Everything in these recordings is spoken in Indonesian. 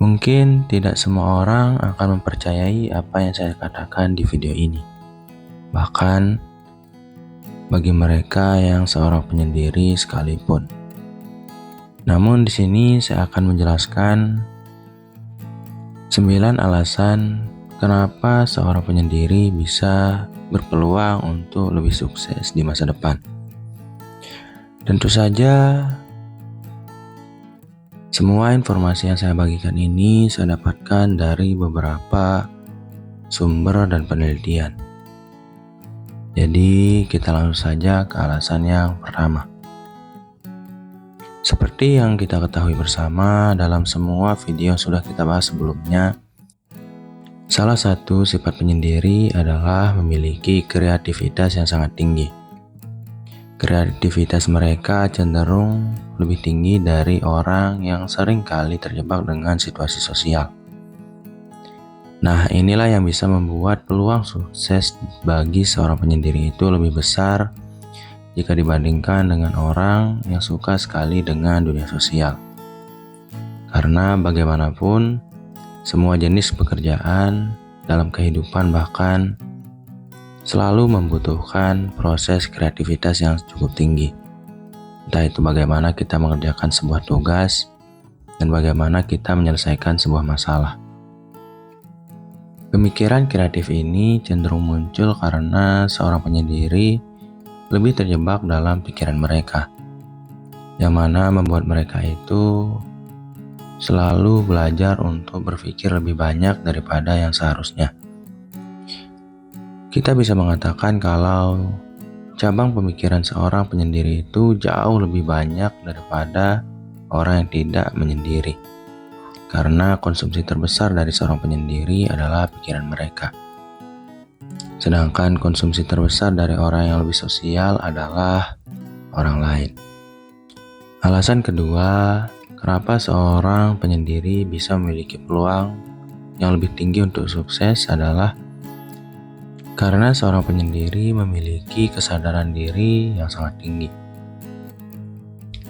Mungkin tidak semua orang akan mempercayai apa yang saya katakan di video ini. Bahkan bagi mereka yang seorang penyendiri sekalipun. Namun di sini saya akan menjelaskan 9 alasan kenapa seorang penyendiri bisa berpeluang untuk lebih sukses di masa depan. Tentu saja semua informasi yang saya bagikan ini saya dapatkan dari beberapa sumber dan penelitian. Jadi kita langsung saja ke alasan yang pertama. Seperti yang kita ketahui bersama dalam semua video yang sudah kita bahas sebelumnya, salah satu sifat penyendiri adalah memiliki kreativitas yang sangat tinggi. Kreativitas mereka cenderung lebih tinggi dari orang yang sering kali terjebak dengan situasi sosial. Nah, inilah yang bisa membuat peluang sukses bagi seorang penyendiri itu lebih besar jika dibandingkan dengan orang yang suka sekali dengan dunia sosial. Karena bagaimanapun, semua jenis pekerjaan dalam kehidupan bahkan selalu membutuhkan proses kreativitas yang cukup tinggi. Entah itu bagaimana kita mengerjakan sebuah tugas dan bagaimana kita menyelesaikan sebuah masalah. Pemikiran kreatif ini cenderung muncul karena seorang penyendiri lebih terjebak dalam pikiran mereka, yang mana membuat mereka itu selalu belajar untuk berpikir lebih banyak daripada yang seharusnya. Kita bisa mengatakan kalau cabang pemikiran seorang penyendiri itu jauh lebih banyak daripada orang yang tidak menyendiri. Karena konsumsi terbesar dari seorang penyendiri adalah pikiran mereka. Sedangkan konsumsi terbesar dari orang yang lebih sosial adalah orang lain. Alasan kedua, kenapa seorang penyendiri bisa memiliki peluang yang lebih tinggi untuk sukses adalah karena seorang penyendiri memiliki kesadaran diri yang sangat tinggi.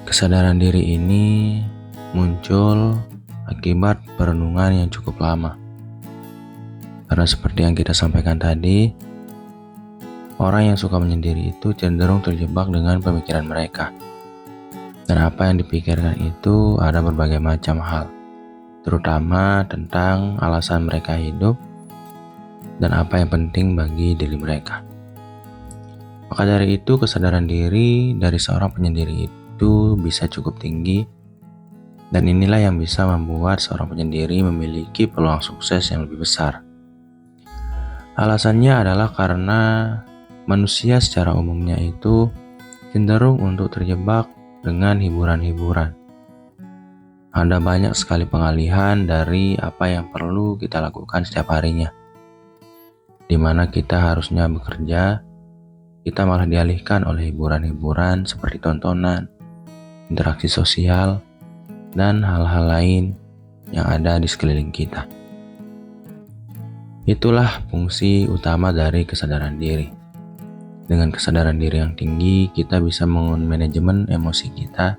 Kesadaran diri ini muncul akibat perenungan yang cukup lama. Karena seperti yang kita sampaikan tadi, orang yang suka menyendiri itu cenderung terjebak dengan pemikiran mereka. Dan apa yang dipikirkan itu ada berbagai macam hal, terutama tentang alasan mereka hidup dan apa yang penting bagi diri mereka. Maka dari itu kesadaran diri dari seorang penyendiri itu bisa cukup tinggi, dan inilah yang bisa membuat seorang penyendiri memiliki peluang sukses yang lebih besar. Alasannya adalah karena manusia secara umumnya itu cenderung untuk terjebak dengan hiburan-hiburan. Ada banyak sekali pengalihan dari apa yang perlu kita lakukan setiap harinya. Di mana kita harusnya bekerja, kita malah dialihkan oleh hiburan-hiburan seperti tontonan, interaksi sosial, dan hal-hal lain yang ada di sekeliling kita. Itulah fungsi utama dari kesadaran diri. Dengan kesadaran diri yang tinggi, kita bisa manajemen emosi kita,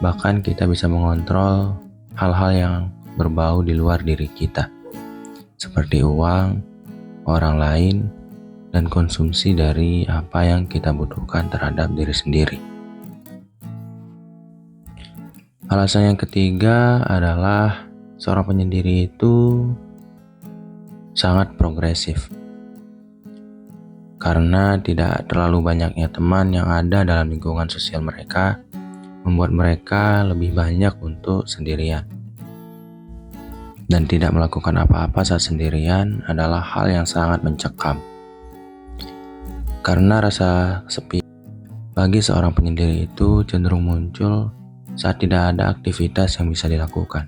bahkan kita bisa mengontrol hal-hal yang berbau di luar diri kita, seperti uang, orang lain, dan konsumsi dari apa yang kita butuhkan terhadap diri sendiri. Alasan yang ketiga adalah seorang penyendiri itu sangat progresif. Karena tidak terlalu banyaknya teman yang ada dalam lingkungan sosial mereka, membuat mereka lebih banyak untuk sendirian. Dan tidak melakukan apa-apa saat sendirian adalah hal yang sangat mencekam. Karena rasa sepi bagi seorang penyendiri itu cenderung muncul saat tidak ada aktivitas yang bisa dilakukan,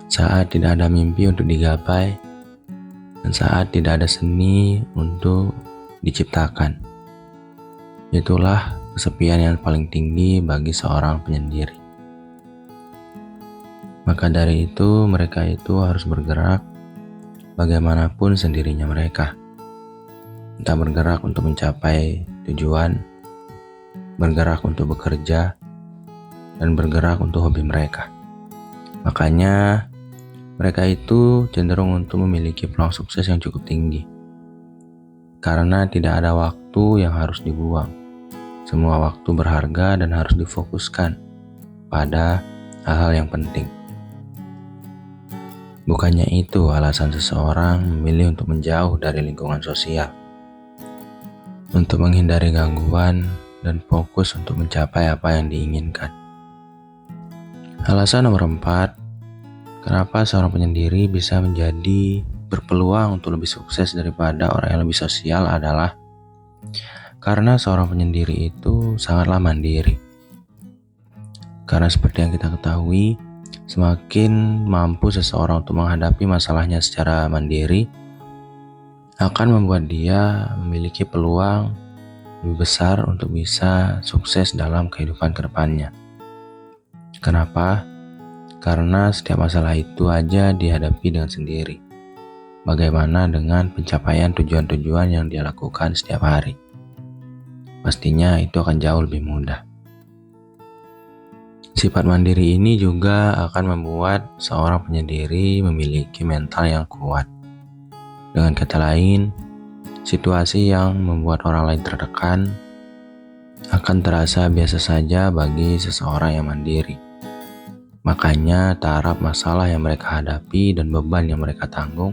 saat tidak ada mimpi untuk digapai, dan saat tidak ada seni untuk diciptakan. Itulah kesepian yang paling tinggi bagi seorang penyendiri. Maka dari itu mereka itu harus bergerak bagaimanapun sendirinya mereka. Entah bergerak untuk mencapai tujuan, bergerak untuk bekerja, dan bergerak untuk hobi mereka. Makanya mereka itu cenderung untuk memiliki peluang sukses yang cukup tinggi. Karena tidak ada waktu yang harus dibuang. Semua waktu berharga dan harus difokuskan pada hal-hal yang penting. Bukannya itu alasan seseorang memilih untuk menjauh dari lingkungan sosial, untuk menghindari gangguan dan fokus untuk mencapai apa yang diinginkan. Alasan nomor 4, kenapa seorang penyendiri bisa menjadi berpeluang untuk lebih sukses daripada orang yang lebih sosial adalah karena seorang penyendiri itu sangatlah mandiri. Karena seperti yang kita ketahui, semakin mampu seseorang untuk menghadapi masalahnya secara mandiri, akan membuat dia memiliki peluang lebih besar untuk bisa sukses dalam kehidupan kedepannya. Kenapa? Karena setiap masalah itu aja dihadapi dengan sendiri. Bagaimana dengan pencapaian tujuan-tujuan yang dia lakukan setiap hari? Pastinya itu akan jauh lebih mudah. Sifat mandiri ini juga akan membuat seorang penyendiri memiliki mental yang kuat. Dengan kata lain, situasi yang membuat orang lain tertekan akan terasa biasa saja bagi seseorang yang mandiri. Makanya taraf masalah yang mereka hadapi dan beban yang mereka tanggung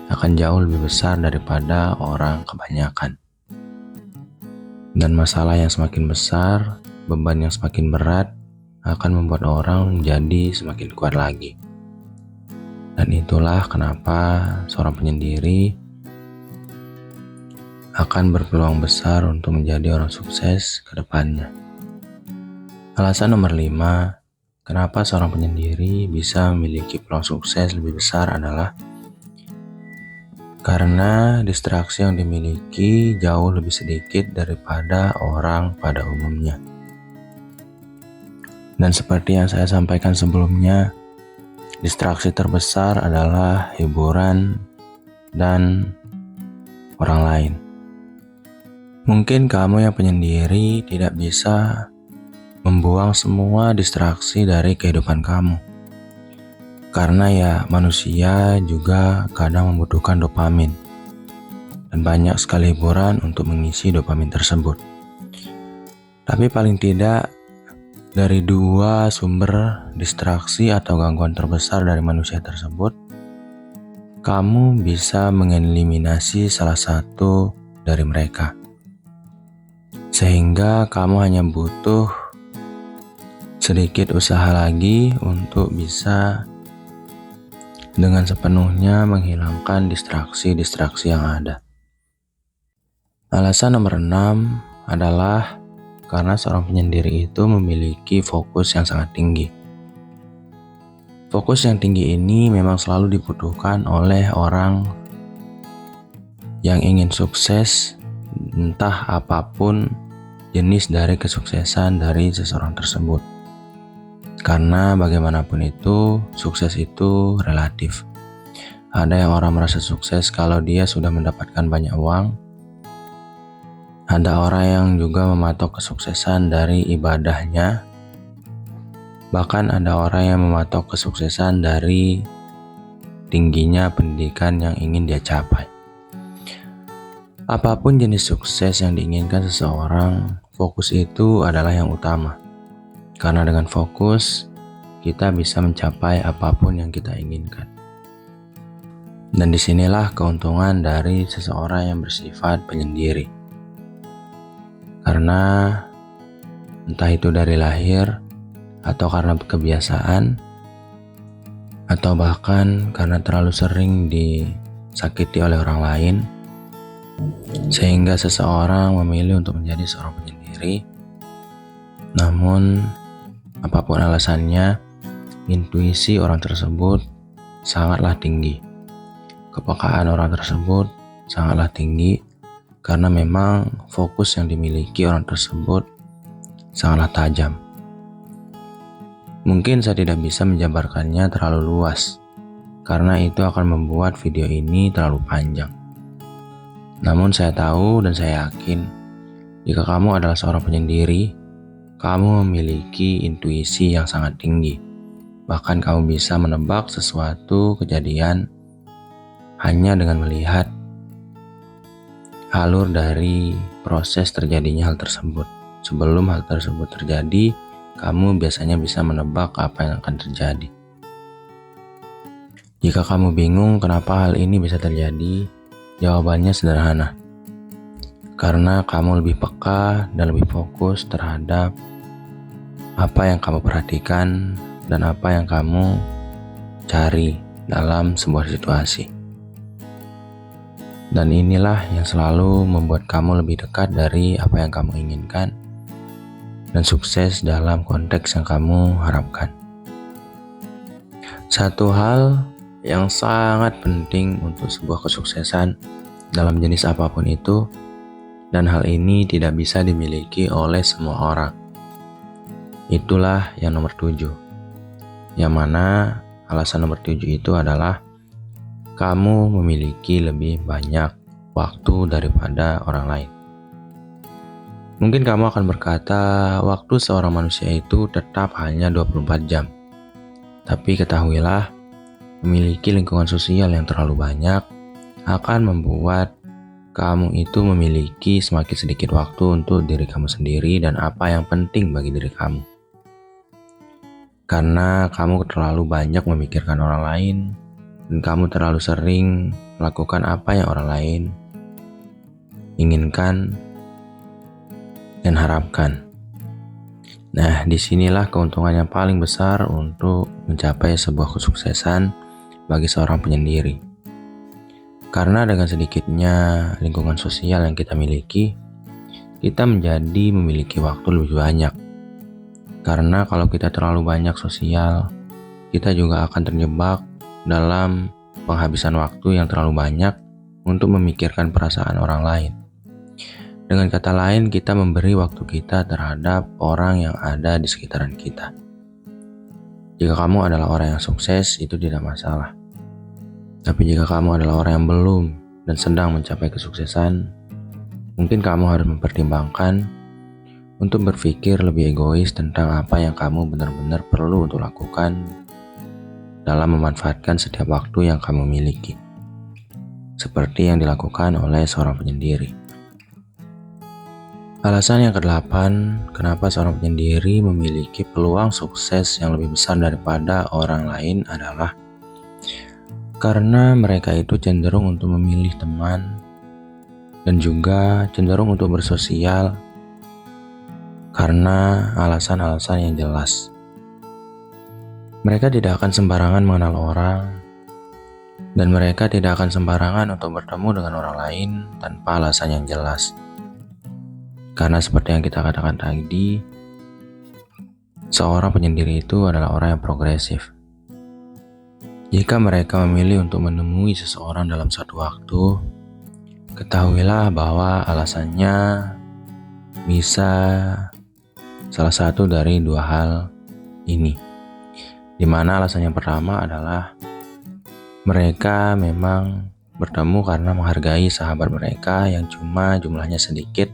akan jauh lebih besar daripada orang kebanyakan. Dan masalah yang semakin besar, beban yang semakin berat akan membuat orang menjadi semakin kuat lagi. Dan itulah kenapa seorang penyendiri akan berpeluang besar untuk menjadi orang sukses ke depannya. Alasan nomor 5, kenapa seorang penyendiri bisa memiliki peluang sukses lebih besar adalah karena distraksi yang dimiliki jauh lebih sedikit daripada orang pada umumnya. Dan seperti yang saya sampaikan sebelumnya, distraksi terbesar adalah hiburan dan orang lain. Mungkin kamu yang penyendiri tidak bisa membuang semua distraksi dari kehidupan kamu. Karena ya manusia juga kadang membutuhkan dopamin. Dan banyak sekali hiburan untuk mengisi dopamin tersebut. Tapi paling tidak dari 2 sumber distraksi atau gangguan terbesar dari manusia tersebut, kamu bisa mengeliminasi salah satu dari mereka. Sehingga kamu hanya butuh sedikit usaha lagi untuk bisa dengan sepenuhnya menghilangkan distraksi-distraksi yang ada. Alasan nomor 6 adalah karena seorang penyendiri itu memiliki fokus yang sangat tinggi. Fokus yang tinggi ini memang selalu dibutuhkan oleh orang yang ingin sukses, entah apapun jenis dari kesuksesan dari seseorang tersebut. Karena bagaimanapun itu, sukses itu relatif. Ada yang orang merasa sukses kalau dia sudah mendapatkan banyak uang. Ada orang yang juga mematok kesuksesan dari ibadahnya. Bahkan ada orang yang mematok kesuksesan dari tingginya pendidikan yang ingin dia capai. Apapun jenis sukses yang diinginkan seseorang, fokus itu adalah yang utama. Karena dengan fokus, kita bisa mencapai apapun yang kita inginkan. Dan disinilah keuntungan dari seseorang yang bersifat penyendiri. Karena entah itu dari lahir, atau karena kebiasaan, atau bahkan karena terlalu sering disakiti oleh orang lain, sehingga seseorang memilih untuk menjadi seorang penyendiri. Namun, apapun alasannya, intuisi orang tersebut sangatlah tinggi. Kepekaan orang tersebut sangatlah tinggi karena memang fokus yang dimiliki orang tersebut sangatlah tajam. Mungkin saya tidak bisa menjabarkannya terlalu luas, karena itu akan membuat video ini terlalu panjang. Namun saya tahu dan saya yakin, jika kamu adalah seorang penyendiri, kamu memiliki intuisi yang sangat tinggi. Bahkan kamu bisa menebak sesuatu kejadian hanya dengan melihat alur dari proses terjadinya hal tersebut. Sebelum hal tersebut terjadi, kamu biasanya bisa menebak apa yang akan terjadi. Jika kamu bingung kenapa hal ini bisa terjadi, jawabannya sederhana. Karena kamu lebih peka dan lebih fokus terhadap apa yang kamu perhatikan dan apa yang kamu cari dalam sebuah situasi. Dan inilah yang selalu membuat kamu lebih dekat dari apa yang kamu inginkan dan sukses dalam konteks yang kamu harapkan. Satu hal yang sangat penting untuk sebuah kesuksesan dalam jenis apapun itu, dan hal ini tidak bisa dimiliki oleh semua orang. Itulah yang nomor 7. Yang mana alasan nomor 7 itu adalah kamu memiliki lebih banyak waktu daripada orang lain. Mungkin kamu akan berkata, waktu seorang manusia itu tetap hanya 24 jam. Tapi ketahuilah, memiliki lingkungan sosial yang terlalu banyak akan membuat kamu itu memiliki semakin sedikit waktu untuk diri kamu sendiri dan apa yang penting bagi diri kamu. Karena kamu terlalu banyak memikirkan orang lain dan kamu terlalu sering melakukan apa yang orang lain inginkan dan harapkan. Nah, disinilah keuntungan yang paling besar untuk mencapai sebuah kesuksesan bagi seorang penyendiri. Karena dengan sedikitnya lingkungan sosial yang kita miliki, kita menjadi memiliki waktu lebih banyak. Karena kalau kita terlalu banyak sosial, kita juga akan terjebak dalam penghabisan waktu yang terlalu banyak untuk memikirkan perasaan orang lain. Dengan kata lain, kita memberi waktu kita terhadap orang yang ada di sekitaran kita. Jika kamu adalah orang yang sukses, itu tidak masalah. Tapi jika kamu adalah orang yang belum dan sedang mencapai kesuksesan, mungkin kamu harus mempertimbangkan untuk berpikir lebih egois tentang apa yang kamu benar-benar perlu untuk lakukan dalam memanfaatkan setiap waktu yang kamu miliki, seperti yang dilakukan oleh seorang penyendiri. Alasan yang ke-8, kenapa seorang penyendiri memiliki peluang sukses yang lebih besar daripada orang lain adalah karena mereka itu cenderung untuk memilih teman dan juga cenderung untuk bersosial karena alasan-alasan yang jelas. Mereka tidak akan sembarangan mengenal orang, dan mereka tidak akan sembarangan untuk bertemu dengan orang lain tanpa alasan yang jelas. Karena seperti yang kita katakan tadi, seorang penyendiri itu adalah orang yang progresif. Jika mereka memilih untuk menemui seseorang dalam satu waktu, ketahuilah bahwa alasannya bisa salah satu dari dua hal ini. Di mana alasan yang pertama adalah mereka memang bertemu karena menghargai sahabat mereka yang cuma jumlahnya sedikit,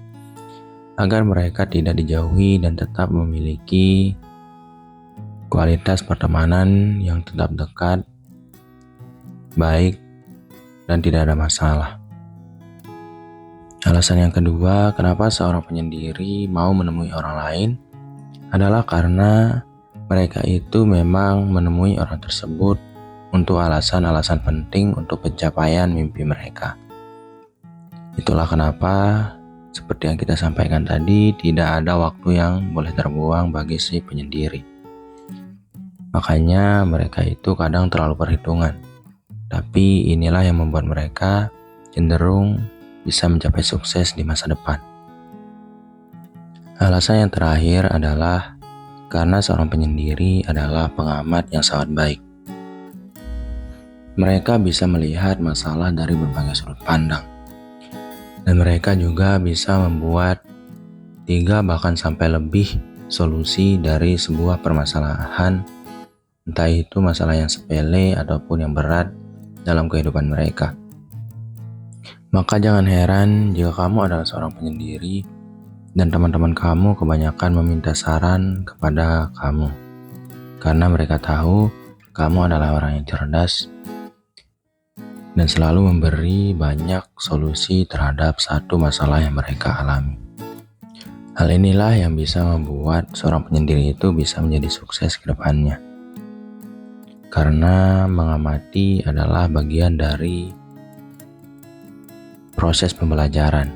agar mereka tidak dijauhi dan tetap memiliki kualitas pertemanan yang tetap dekat, baik, dan tidak ada masalah. Alasan yang kedua, kenapa seorang penyendiri mau menemui orang lain adalah karena mereka itu memang menemui orang tersebut untuk alasan-alasan penting untuk pencapaian mimpi mereka. Itulah kenapa, seperti yang kita sampaikan tadi, tidak ada waktu yang boleh terbuang bagi si penyendiri. Makanya mereka itu kadang terlalu perhitungan. Tapi inilah yang membuat mereka cenderung bisa mencapai sukses di masa depan. Alasan yang terakhir adalah karena seorang penyendiri adalah pengamat yang sangat baik. Mereka bisa melihat masalah dari berbagai sudut pandang. Dan mereka juga bisa membuat 3 bahkan sampai lebih solusi dari sebuah permasalahan, entah itu masalah yang sepele ataupun yang berat dalam kehidupan mereka. Maka jangan heran jika kamu adalah seorang penyendiri dan teman-teman kamu kebanyakan meminta saran kepada kamu. karena mereka tahu kamu adalah orang yang cerdas dan selalu memberi banyak solusi terhadap satu masalah yang mereka alami. Hal inilah yang bisa membuat seorang penyendiri itu bisa menjadi sukses ke depannya. Karena mengamati adalah bagian dari proses pembelajaran.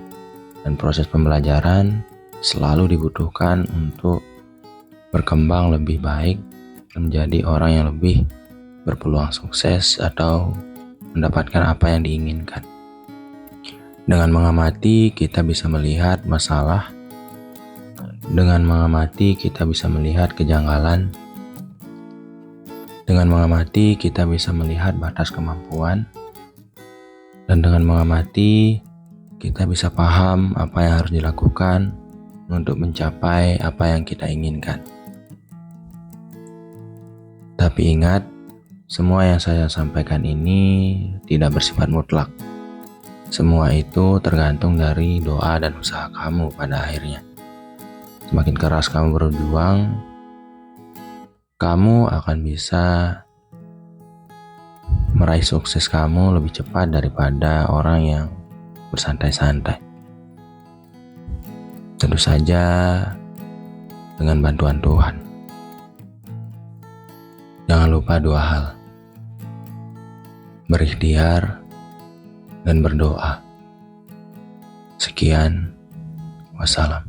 Dan proses pembelajaran selalu dibutuhkan untuk berkembang lebih baik, menjadi orang yang lebih berpeluang sukses atau mendapatkan apa yang diinginkan. Dengan mengamati, kita bisa melihat masalah. Dengan mengamati, kita bisa melihat kejanggalan. Dengan mengamati, kita bisa melihat batas kemampuan. Dan dengan mengamati, kita bisa paham apa yang harus dilakukan untuk mencapai apa yang kita inginkan. Tapi ingat, semua yang saya sampaikan ini tidak bersifat mutlak. Semua itu tergantung dari doa dan usaha kamu pada akhirnya. Semakin keras kamu berjuang, kamu akan bisa meraih sukses kamu lebih cepat daripada orang yang bersantai-santai. Tentu saja dengan bantuan Tuhan. Jangan lupa 2 hal. Berikhtiar dan berdoa. Sekian, wassalam.